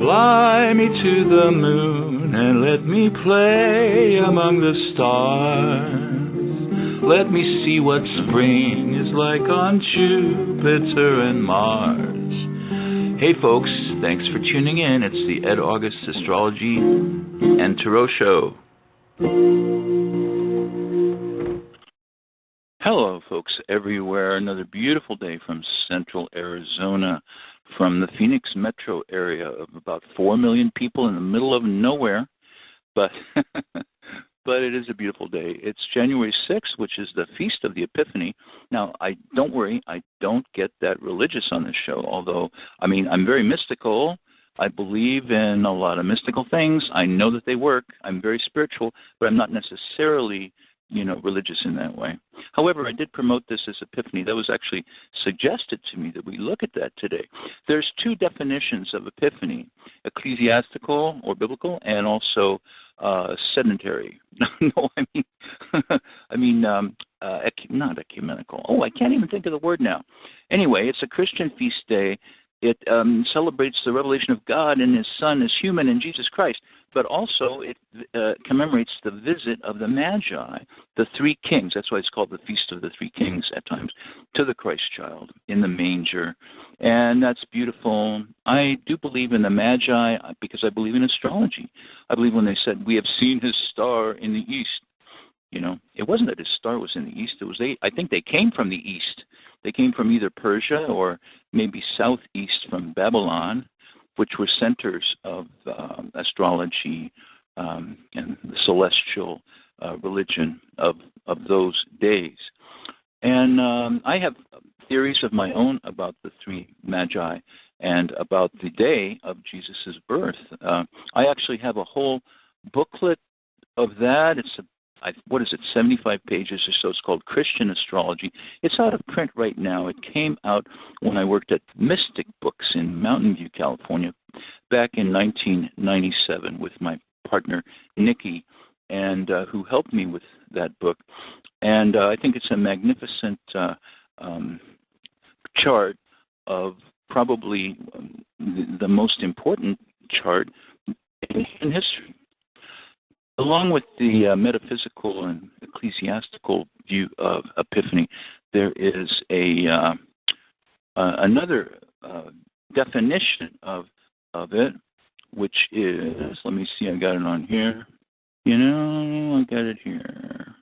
Fly me to the moon and let me play among the stars. Let me see what spring is like on Jupiter and Mars. Hey folks, thanks for tuning in. It's the Ed August Astrology and Tarot Show. Hello folks everywhere. Another beautiful day from Central Arizona, from the Phoenix metro area of about 4 million people in the middle of nowhere. But it is a beautiful day. It's January 6th, which is the Feast of the Epiphany. Now, don't worry, I don't get that religious on this show, although, I'm very mystical. I believe in a lot of mystical things. I know that they work. I'm very spiritual, but I'm not necessarily, religious in that way. However, I did promote this as Epiphany. That was actually suggested to me that we look at that today. There's two definitions of Epiphany: ecclesiastical or biblical, and also sedentary. No, not ecumenical. Oh, I can't even think of the word now. Anyway, it's a Christian feast day. It celebrates the revelation of God and His Son as human in Jesus Christ, but also it commemorates the visit of the Magi, the three kings. That's why it's called the Feast of the Three Kings at times, to the Christ child in the manger. And that's beautiful. I do believe in the Magi because I believe in astrology. I believe when they said, "We have seen His star in the east." It wasn't that His star was in the east. It was I think they came from the east. They came from either Persia or maybe southeast from Babylon, which were centers of astrology and the celestial religion of those days. And I have theories of my own about the three Magi and about the day of Jesus' birth. I actually have a whole booklet of that. It's 75 pages or so. It's called Christian Astrology. It's out of print right now. It came out when I worked at Mystic Books in Mountain View, California, back in 1997 with my partner, Nikki, and who helped me with that book. And I think it's a magnificent chart of probably the most important chart in history. Along with the metaphysical and ecclesiastical view of Epiphany, there is another definition of it, which is, let me see, I got it on here. I got it here.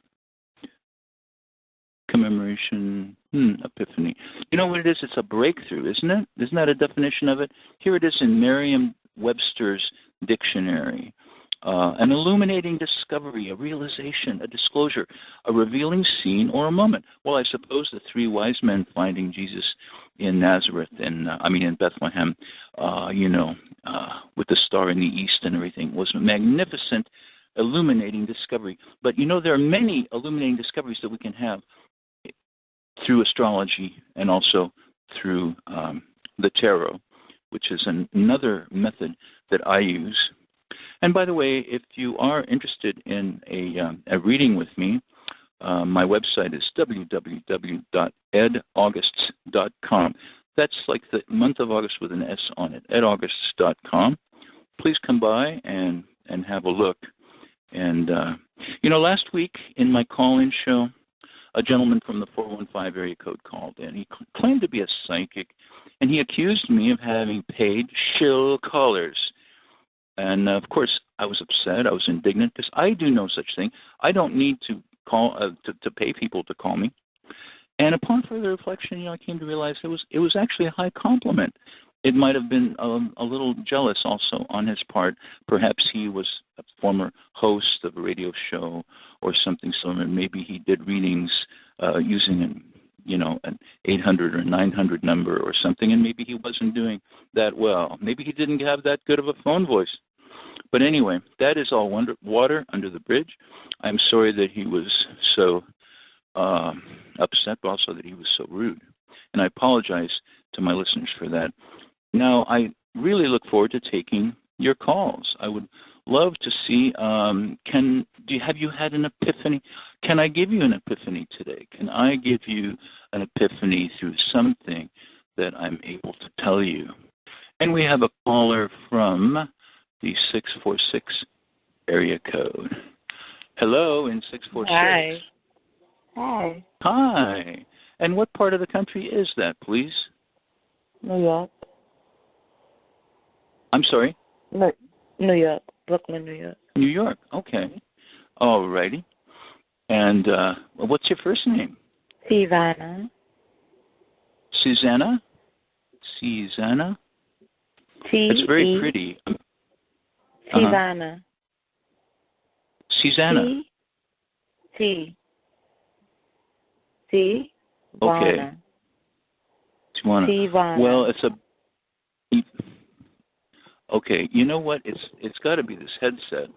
Commemoration, Epiphany. You know what it is? It's a breakthrough, isn't it? Isn't that a definition of it? Here it is in Merriam-Webster's dictionary. An illuminating discovery, a realization, a disclosure, a revealing scene, or a moment. Well, I suppose the three wise men finding Jesus in Nazareth, in Bethlehem, with the star in the east and everything, was a magnificent, illuminating discovery. But there are many illuminating discoveries that we can have through astrology and also through the tarot, which is another method that I use. And by the way, if you are interested in a reading with me, my website is www.edaugusts.com. That's like the month of August with an S on it, edaugusts.com. Please come by and have a look. And, last week in my call-in show, a gentleman from the 415 area code called in. He claimed to be a psychic, and he accused me of having paid shill callers. And, of course, I was upset. I was indignant because I do no such thing. I don't need to call to pay people to call me. And upon further reflection, I came to realize it was actually a high compliment. It might have been a little jealous also on his part. Perhaps he was a former host of a radio show or something similar. Maybe he did readings using an 800 or 900 number or something, and maybe he wasn't doing that well. Maybe he didn't have that good of a phone voice. But anyway, that is all water under the bridge. I'm sorry that he was so upset, but also that he was so rude. And I apologize to my listeners for that. Now, I really look forward to taking your calls. I would love to see, have you had an epiphany? Can I give you an epiphany today? Can I give you an epiphany through something that I'm able to tell you? And we have a caller from the 646 area code. Hello in 646. Hi. Hi. Hi. And what part of the country is that, please? New York. I'm sorry? New York. Brooklyn, New York. New York. Okay. All righty. And what's your first name? Tivana. Susanna? Susanna? It's very pretty. Tivana. Susanna. T. Okay. Tivana. Well, it's a... Okay, you know what? It's got to be this headset.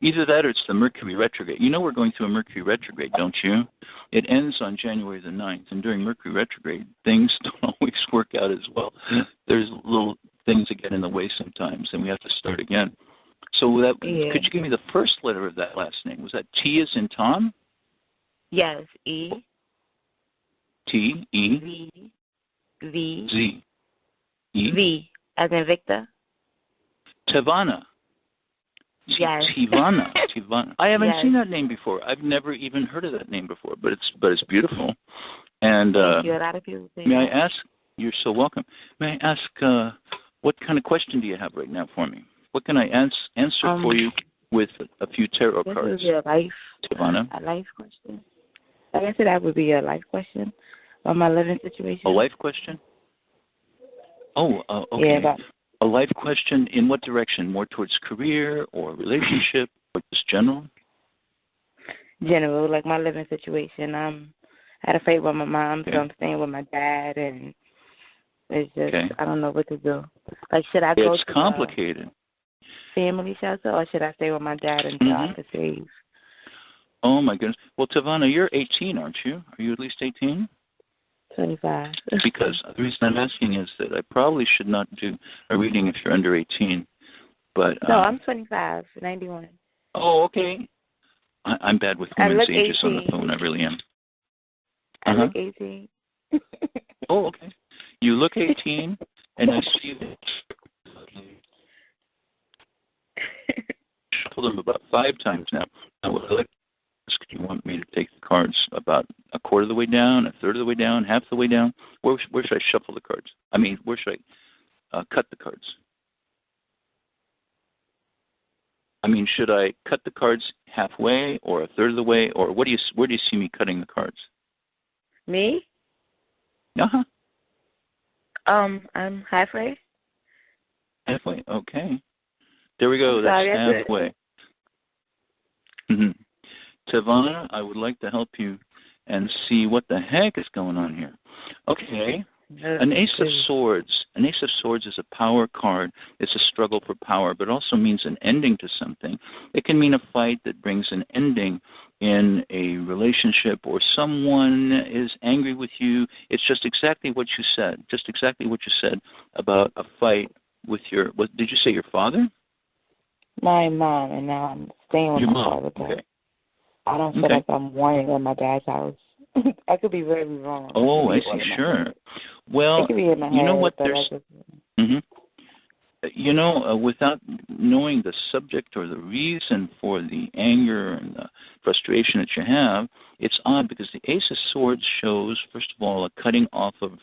Either that or it's the Mercury retrograde. You know we're going through a Mercury retrograde, don't you? It ends on January the 9th, and during Mercury retrograde, things don't always work out as well. There's little things that get in the way sometimes, and we have to start again. So could you give me the first letter of that last name? Was that T as in Tom? Yes, E. T, E. V. Z. E. V, as in Victor. Tivana. Yes. Tivana. Tivana. I haven't seen that name before. I've never even heard of that name before, but it's beautiful. And thank you. A lot of people say may I ask? You're so welcome. May I ask what kind of question do you have right now for me? What can I answer for you with a few tarot cards? This is your life. Tivana. A life question. Like I said, that would be a life question on my living situation. A life question? Oh, okay. Yeah, a life question in what direction? More towards career or relationship or just general? General, like my living situation. I had a fight with my mom, so I'm staying with my dad, and it's just, I don't know what to do. Like, should I go to complicated. Family shelter, or should I stay with my dad until I can save? Oh, my goodness. Well, Tivana, you're 18, aren't you? Are you at least 18? 25. Because the reason I'm asking is that I probably should not do a reading if you're under 18. But no, I'm 25, 91. Oh, okay. I'm bad with women's ages 18. on the phone. I really am. I look 18. Oh, okay. You look 18, and I see that. Shuffled them about 5 times now. Now, what I like to ask, do you want me to take the cards about a quarter of the way down, a third of the way down, half the way down? Where should I shuffle the cards? I mean, where should I cut the cards? I mean, should I cut the cards halfway or a third of the way, or where do you see me cutting the cards? Me? Uh-huh. I'm halfway. Halfway, okay. There we go. That's halfway. Tivana, I would like to help you and see what the heck is going on here. Okay. An Ace of Swords. An Ace of Swords is a power card. It's a struggle for power, but also means an ending to something. It can mean a fight that brings an ending in a relationship, or someone is angry with you. It's just exactly what you said. Just exactly what you said about a fight with your, what did you say, your father? My mom, and now I'm staying with my father. Okay. I don't feel like I'm wanting at my dad's house. I could be very wrong. Oh, I see. Sure. Well, you know what? There's, you know, without knowing the subject or the reason for the anger and the frustration that you have, it's odd because the Ace of Swords shows, first of all, a cutting off of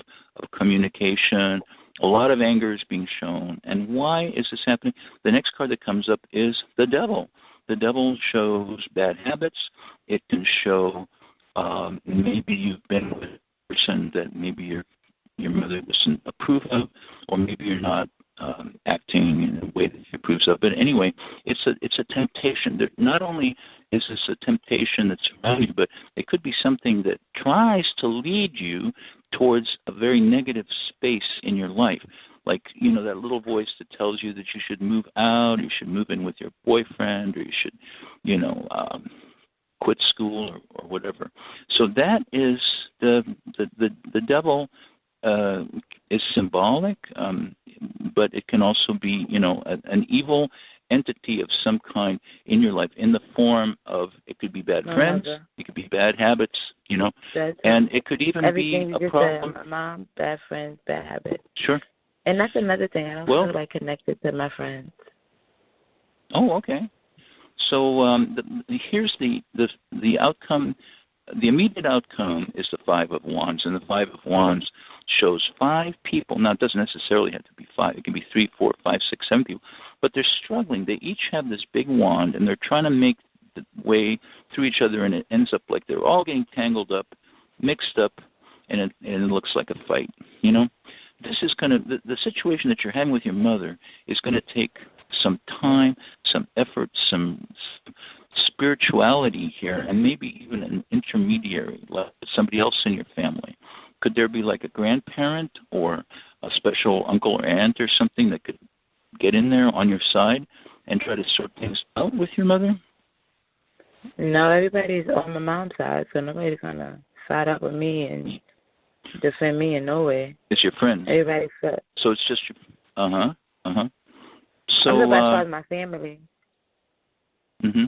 communication. A lot of anger is being shown. And why is this happening? The next card that comes up is the Devil. The Devil shows bad habits. It can show maybe you've been with a person that maybe your mother doesn't approve of, or maybe you're not acting in a way that she approves of. But anyway, it's a temptation. Not only is this a temptation that's around you, but it could be something that tries to lead you towards a very negative space in your life. Like, you know, that little voice that tells you that you should move out, you should move in with your boyfriend, or you should, you know, quit school or whatever. So that is the Devil is symbolic, but it can also be, you know, an evil entity of some kind in your life, in the form of, it could be bad friends, it could be bad habits, you know, and it could even be a problem. My mom, bad friends, bad habits. Sure. And that's another thing. I don't feel like connected to my friends. Oh, okay. So here's the outcome. The immediate outcome is the Five of Wands, and the Five of Wands shows 5 people. Now, it doesn't necessarily have to be 5. It can be 3, 4, 5, 6, 7 people. But they're struggling. They each have this big wand, and they're trying to make the way through each other, and it ends up like they're all getting tangled up, mixed up, and it looks like a fight. You know, this is kind of the situation that you're having with your mother is going to take some time, some effort, some spirituality here, and maybe even an intermediary, like somebody else in your family. Could there be like a grandparent or a special uncle or aunt or something that could get in there on your side and try to sort things out with your mother? No, everybody's on my mom's side, so nobody's going to side up with me and defend me in no way. It's your friends. Everybody's set. So it's just your... So, I'm the best part of my family. Mm-hmm.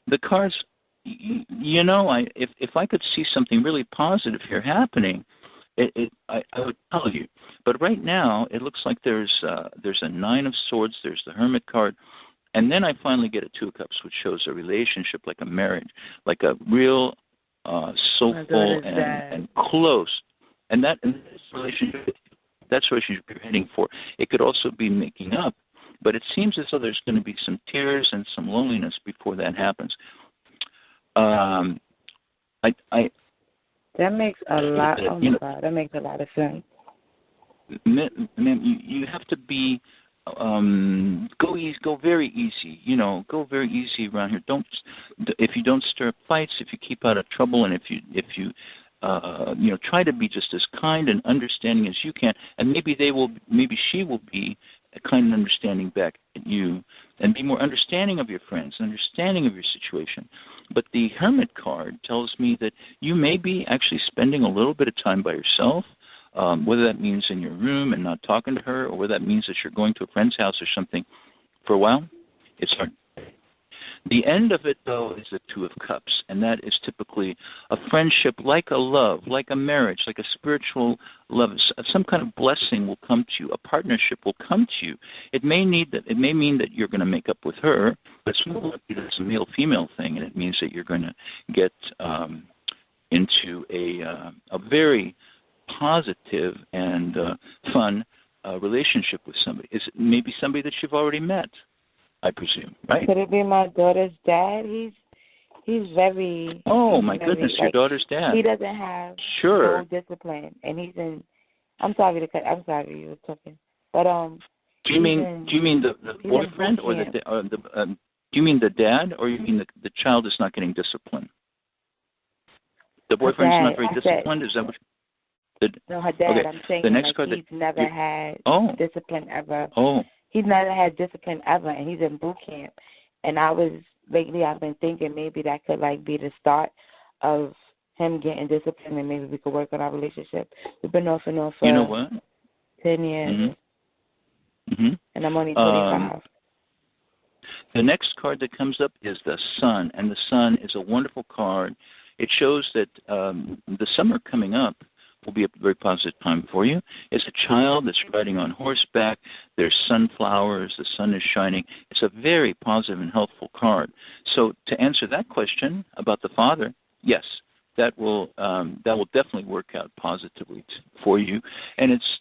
The cards, you know, if I could see something really positive here happening, I would tell you. But right now, it looks like there's a Nine of Swords, there's the Hermit card, and then I finally get a Two of Cups, which shows a relationship, like a marriage, like a real soulful and close. And this relationship, that's what you're heading for. It could also be making up. But it seems as though there's going to be some tears and some loneliness before that happens. That makes a lot. Oh my God, that makes a lot of sense. Ma'am, you have to be go very easy. You know, go very easy around here. If you don't stir up fights, if you keep out of trouble, and if you try to be just as kind and understanding as you can, and maybe she will be a kind and understanding back at you, and be more understanding of your friends, understanding of your situation. But the Hermit card tells me that you may be actually spending a little bit of time by yourself, whether that means in your room and not talking to her, or whether that means that you're going to a friend's house or something for a while. It's hard. The end of it, though, is the Two of Cups, and that is typically a friendship like a love, like a marriage, like a spiritual love. Some kind of blessing will come to you. A partnership will come to you. It may mean that you're going to make up with her, but it's more likely that it's a male-female thing, and it means that you're going to get into a very positive and fun relationship with somebody. Is it maybe somebody that you've already met? I presume, right? Could it be my daughter's dad? He's very... Oh, my goodness, your daughter's dad. He doesn't have no discipline, and he's in... I'm sorry you were talking. But, do you mean the boyfriend or do you mean the dad, or you mean the child is not getting discipline? The boyfriend's not very disciplined? Is that what... No, her dad. Okay. I'm saying the next card he's never had discipline ever. Oh. He's never had discipline ever, and he's in boot camp. And I've been thinking maybe that could be the start of him getting disciplined, and maybe we could work on our relationship. We've been off and on for 10 years, and I'm only 25. The next card that comes up is the Sun, and the Sun is a wonderful card. It shows that the summer coming up will be a very positive time for you. It's a child that's riding on horseback. There's sunflowers. The sun is shining. It's a very positive and helpful card. So to answer that question about the father, yes, that will definitely work out positively for you. And it's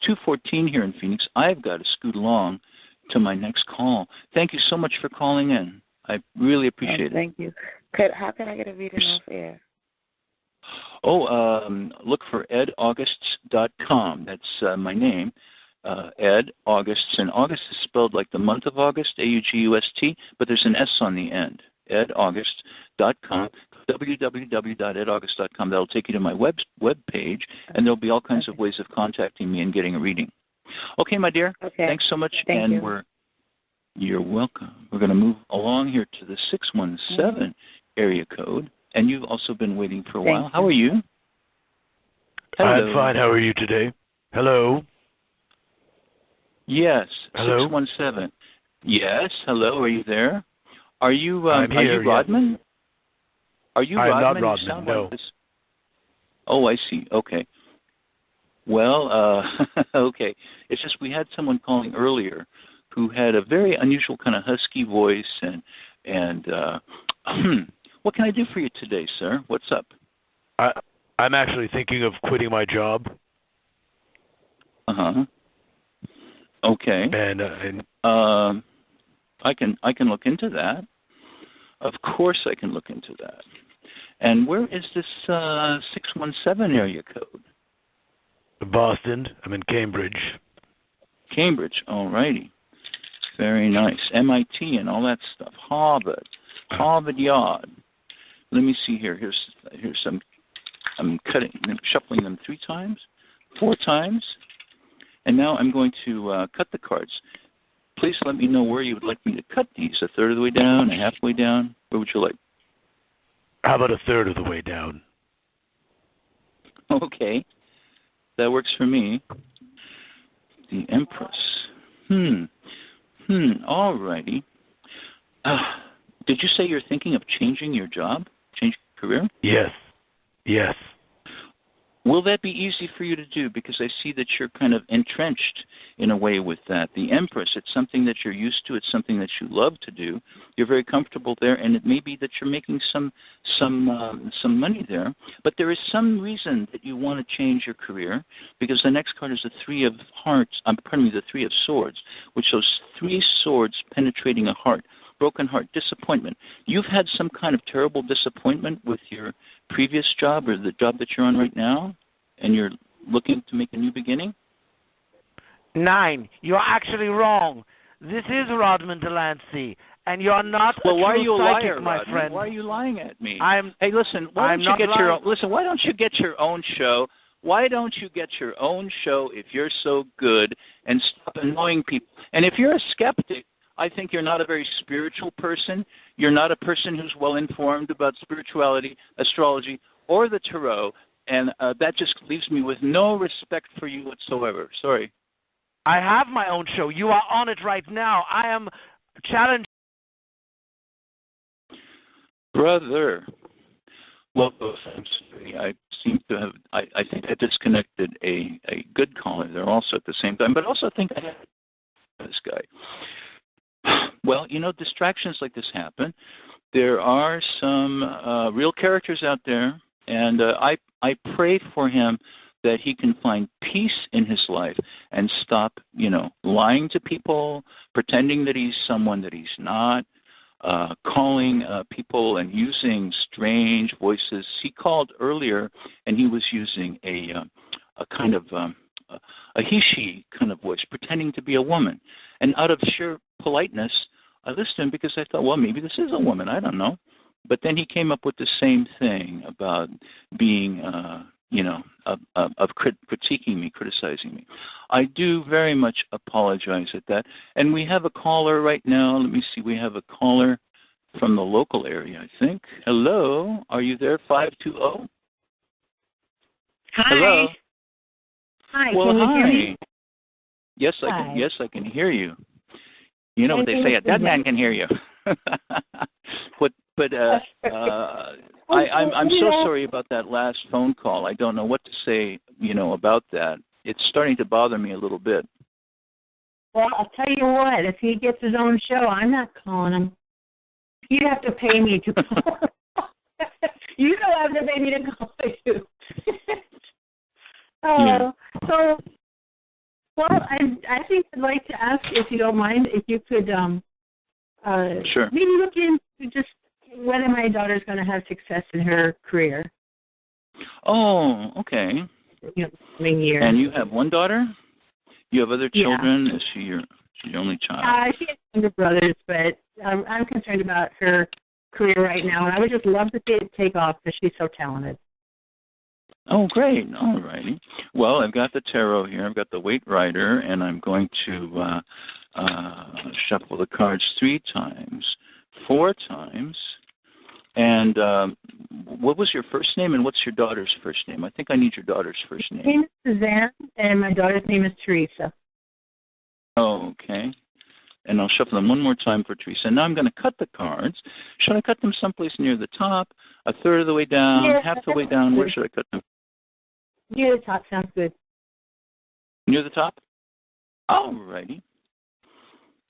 2:14 here in Phoenix. I've got to scoot along to my next call. Thank you so much for calling in. I really appreciate it. Thank you. How can I get a reading off air? Look for edaugusts.com. That's my name, Ed Augusts. And August is spelled like the month of August, August, but there's an S on the end, edaugusts.com, www.edaugusts.com. That'll take you to my web page, and there'll be all kinds of ways of contacting me and getting a reading. Okay, my dear. Okay. Thanks so much. Thank you. You're welcome. We're going to move along here to the 617 area code. And you've also been waiting for a while. How are you? Hello. I'm fine. How are you today? Hello? Yes. Hello? 617. Yes. Hello. Are you there? Are you I'm here, are you Rodman? Yes. Are you I'm Rodman? not Rodman, no. Oh, I see. Okay. Well, okay. It's just we had someone calling earlier who had a very unusual kind of husky voice, and what can I do for you today, sir? What's up? I'm actually thinking of quitting my job. Uh-huh. Okay. And I can look into that. Of course I can look into that. And where is this 617 area code? Boston. I'm in Cambridge. Cambridge, all righty. Very nice. MIT and all that stuff. Harvard Yard. Let me see here. Here's some. I'm shuffling them 3 times, 4 times, and now I'm going to cut the cards. Please let me know where you would like me to cut these. A third of the way down, a halfway down. Where would you like? How about a third of the way down? Okay, that works for me. The Empress. All righty. Did you say you're thinking of changing your job, changing your career? Yes. Will that be easy for you to do? Because I see that you're kind of entrenched in a way with that. The Empress, it's something that you're used to. It's something that you love to do. You're very comfortable there, and it may be that you're making some money there. But there is some reason that you want to change your career, because the next card is the Three of Hearts. The Three of Swords, which shows 3 swords penetrating a heart. Broken heart, disappointment. You've had some kind of terrible disappointment with your previous job or the job that you're on right now, and you're looking to make a new beginning? 9. You're actually wrong. This is Rodman Delancey, and you're not well, a why true are you a psychic, liar, my Rodman? friend. Why are you lying at me? Hey, listen. Why don't you get your own show? Why don't you get your own show if you're so good and stop annoying people? And if you're a skeptic, I think you're not a very spiritual person. You're not a person who's well informed about spirituality, astrology, or the tarot, and that just leaves me with no respect for you whatsoever. Sorry. I have my own show. You are on it right now. I am challenging. Brother. Well, I'm sorry. I seem to have, I think I disconnected a good caller there also at the same time, but also think I had this guy. Well, distractions like this happen. There are some real characters out there, and I pray for him that he can find peace in his life and stop, lying to people, pretending that he's someone that he's not, calling people and using strange voices. He called earlier, and he was using a kind of a he-she kind of voice, pretending to be a woman. And out of sheer politeness, I listened to him because I thought, well, maybe this is a woman. I don't know. But then he came up with the same thing about being, critiquing me, criticizing me. I do very much apologize at that. And we have a caller right now. Let me see. We have a caller from the local area, I think. Hello. Are you there, 520? Hi. Hello. Hi, well, can you hi. hear me? Yes, I can. Yes, I can hear you. You know what they say? A dead man can hear you. I'm so sorry about that last phone call. I don't know what to say, about that. It's starting to bother me a little bit. Well, I'll tell you what. If he gets his own show, I'm not calling him. You'd have to pay me to call. You don't have to pay me to call you. Yeah. So, well, I think I'd like to ask, if you don't mind, if you could Sure. maybe look into just whether my daughter's going to have success in her career. Oh, okay. Coming year. And you have one daughter? You have other children? Yeah. Is she your only child? She has younger brothers, but I'm concerned about her career right now, and I would just love to see it take off because she's so talented. Oh, great. All righty. Well, I've got the tarot here. I've got the Weight Rider, and I'm going to shuffle the cards 3 times, 4 times. And what was your first name, and what's your daughter's first name? I think I need your daughter's first name. My name is Suzanne, and my daughter's name is Teresa. Oh, okay. And I'll shuffle them one more time for Teresa. Now I'm going to cut the cards. Should I cut them someplace near the top, a third of the way down, half the way down? Where should I cut them? Near the top sounds good. Near the top? All righty.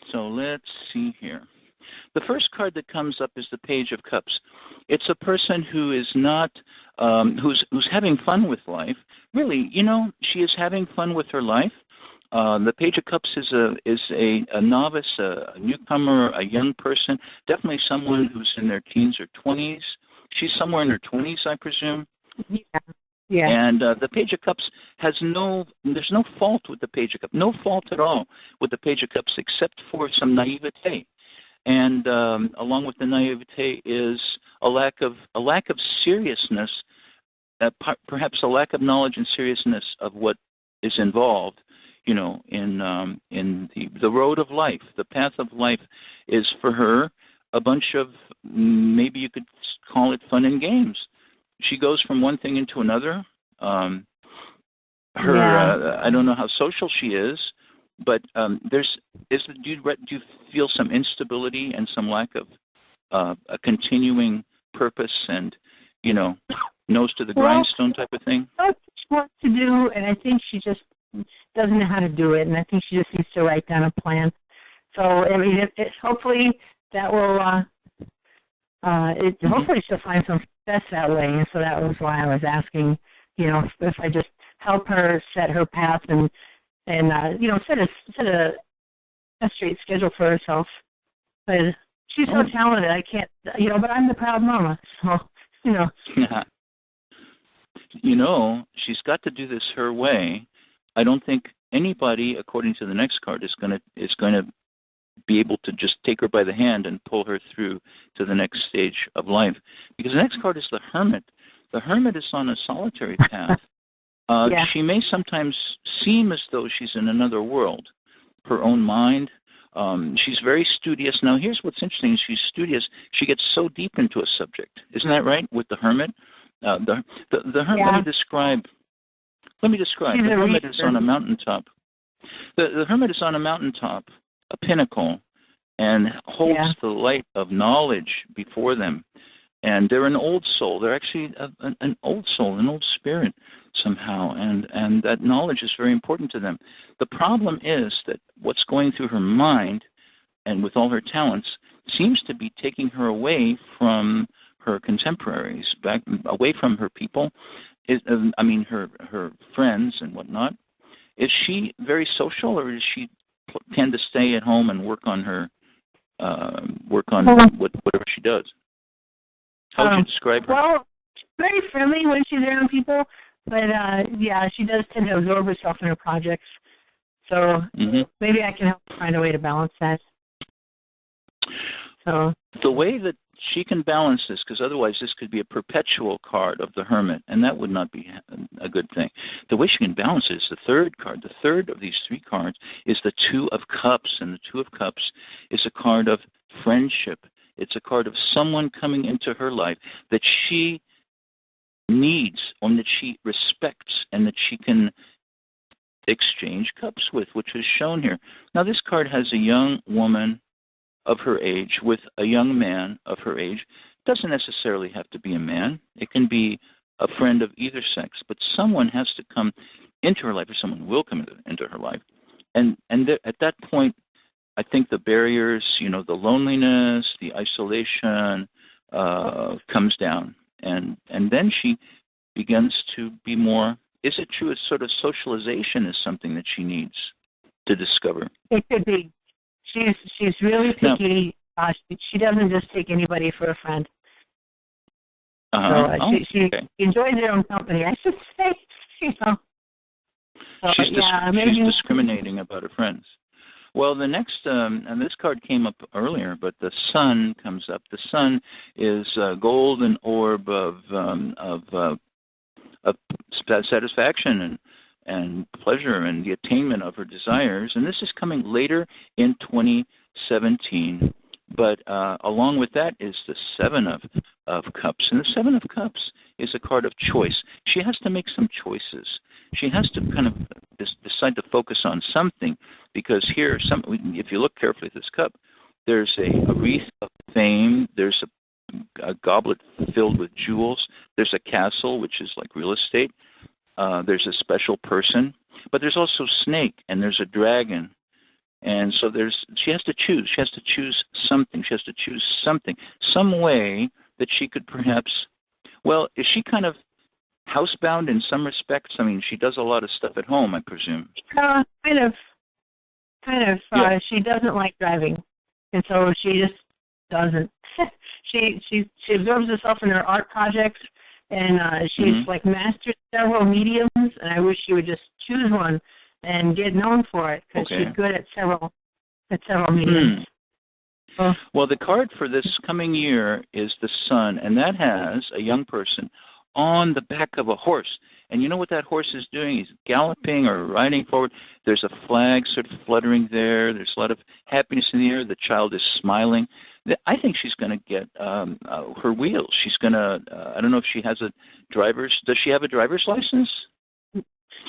So let's see here. The first card that comes up is the Page of Cups. It's a person who is not, who's having fun with life. Really, she is having fun with her life. The Page of Cups is a novice, a newcomer, a young person, definitely someone who's in their teens or 20s. She's somewhere in her 20s, I presume. Yeah. And the Page of Cups there's no fault with the Page of Cups, no fault at all with the Page of Cups except for some naivete. And along with the naivete is a lack of seriousness, perhaps a lack of knowledge and seriousness of what is involved, in the road of life. The path of life is for her a bunch of, maybe you could call it fun and games. She goes from one thing into another. I don't know how social she is, but do you feel some instability and some lack of a continuing purpose and, nose to the grindstone type of thing? She wants to do, and I think she just doesn't know how to do it, and I think she just needs to write down a plan. So, I mean, hopefully that will, hopefully she'll find some success that way, and so that was why I was asking, if I just help her set her path and set a straight schedule for herself. But she's so talented, I can't, but I'm the proud mama, so, she's got to do this her way. I don't think anybody, according to the next card, is going to be able to just take her by the hand and pull her through to the next stage of life. Because the next card is the Hermit. The Hermit is on a solitary path. She may sometimes seem as though she's in another world, her own mind. She's very studious. Now, here's what's interesting. She's studious. She gets so deep into a subject. Isn't that right, with the Hermit? The Hermit, let me describe. The Hermit is on a mountaintop. The Hermit is on a mountaintop, a pinnacle, and holds the light of knowledge before them. And they're an old soul. They're actually an old soul, an old spirit somehow, and that knowledge is very important to them. The problem is that what's going through her mind, and with all her talents, seems to be taking her away from her contemporaries, back away from her people, her friends and whatnot. Is she very social, or does she tend to stay at home and work on whatever she does? How would you describe her? Well, she's very friendly when she's around people, but she does tend to absorb herself in her projects. So maybe I can help find a way to balance that. So the way that she can balance this, because otherwise this could be a perpetual card of the Hermit, and that would not be a good thing. The way she can balance it is the third card. The third of these three cards is the Two of Cups, and the Two of Cups is a card of friendship. It's a card of someone coming into her life that she needs, or that she respects, and that she can exchange cups with, which is shown here. Now, this card has a young woman of her age with a young man of her age. It doesn't necessarily have to be a man. It can be a friend of either sex, but someone has to come into her life, or someone will come into her life. And at that point, I think the barriers, the loneliness, the isolation comes down. And then she begins to be more, is it true, it's sort of socialization is something that she needs to discover? It could be. She's really picky. She doesn't just take anybody for a friend. She enjoys her own company, I should say. So, she's discriminating about her friends. Well, the next, and this card came up earlier, but the Sun comes up. The Sun is a golden orb of satisfaction and pleasure and the attainment of her desires. And this is coming later in 2017. But along with that is the Seven of Cups. And the Seven of Cups is a card of choice. She has to make some choices. She has to kind of decide to focus on something, because here, if you look carefully at this cup, there's a wreath of fame, there's a goblet filled with jewels, there's a castle, which is like real estate, there's a special person, But there's also snake, and there's a dragon. And so she has to choose. She has to choose something. She has to choose something, some way that she could perhaps, well, is she kind of housebound in some respects? I mean, she does a lot of stuff at home, I presume. Kind of. Yeah. She doesn't like driving, and so she just doesn't. she absorbs herself in her art projects, and she's like mastered several mediums. And I wish she would just choose one and get known for it, because she's good at several mediums. Well, the card for this coming year is the Sun, and that has a young person on the back of a horse. And you know what that horse is doing? He's galloping or riding forward. There's a flag sort of fluttering there. There's a lot of happiness in the air. The child is smiling. I think she's going to get her wheels. She's going to, I don't know if she has a does she have a driver's license?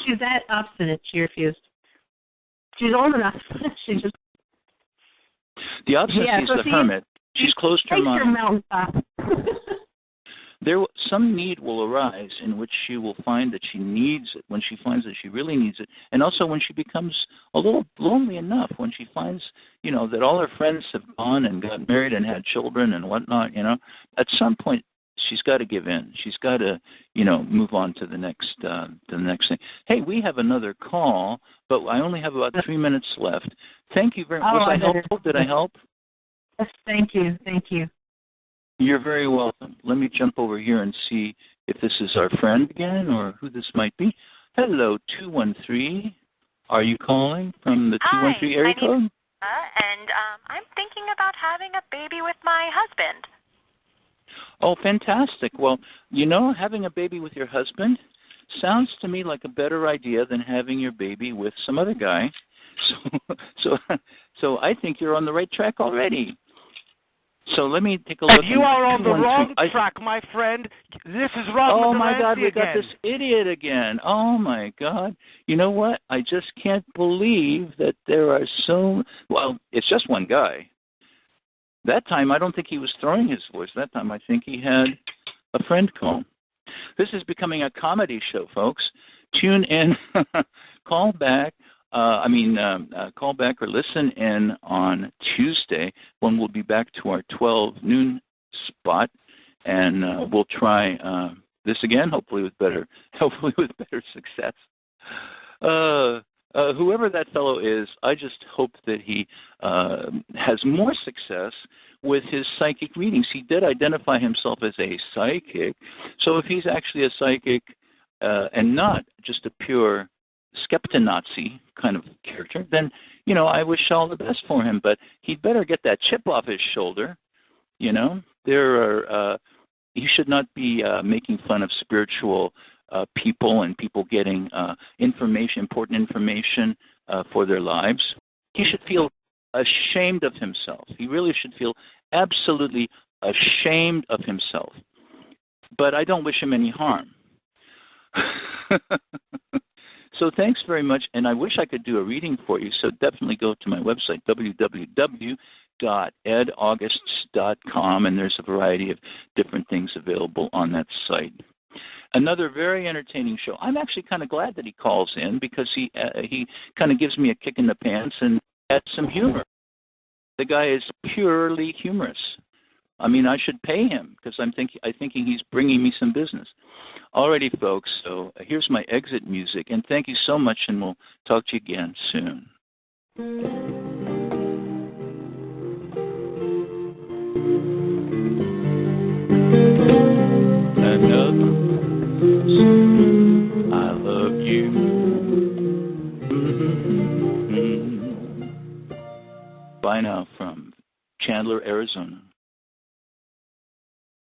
She's that obstinate. She refused. She's old enough. She just... The obstinacy is the hermit. She's closed her mind. Mountaintop. Some need will arise in which she will find that she needs it, when she finds that she really needs it, and also when she becomes a little lonely enough, when she finds, that all her friends have gone and got married and had children and whatnot, at some point she's got to give in. She's got to, move on to the next thing. Hey, we have another call, but I only have about 3 minutes left. Thank you very much. Was I helpful? Did I help? Yes, thank you. You're very welcome. Let me jump over here and see if this is our friend again or who this might be. Hello, 213. Are you calling from the 213 area code? And I'm thinking about having a baby with my husband. Oh, fantastic. Well, having a baby with your husband sounds to me like a better idea than having your baby with some other guy. So I think you're on the right track already. So let me take a look. You are on the wrong track, my friend. This is Rodman. Oh, my God, we got this idiot again. Oh, my God. You know what? I just can't believe that there are well, it's just one guy. That time, I don't think he was throwing his voice. That time, I think he had a friend call. This is becoming a comedy show, folks. Tune in, call back. Call back or listen in on Tuesday when we'll be back to our 12 noon spot, and we'll try this again, hopefully with better success. Whoever that fellow is, I just hope that he has more success with his psychic readings. He did identify himself as a psychic, so if he's actually a psychic and not just a pure skeptinazi kind of character, then, I wish all the best for him. But he'd better get that chip off his shoulder. He should not be making fun of spiritual people and people getting important information for their lives. He should feel ashamed of himself. He really should feel absolutely ashamed of himself. But I don't wish him any harm. So thanks very much, and I wish I could do a reading for you, so definitely go to my website, www.edaugusts.com, and there's a variety of different things available on that site. Another very entertaining show. I'm actually kind of glad that he calls in, because he kind of gives me a kick in the pants and adds some humor. The guy is purely humorous. I mean, I should pay him, because I'm thinking he's bringing me some business. Alrighty, folks, so here's my exit music, and thank you so much, and we'll talk to you again soon. Another I love you. Bye now from Chandler, Arizona.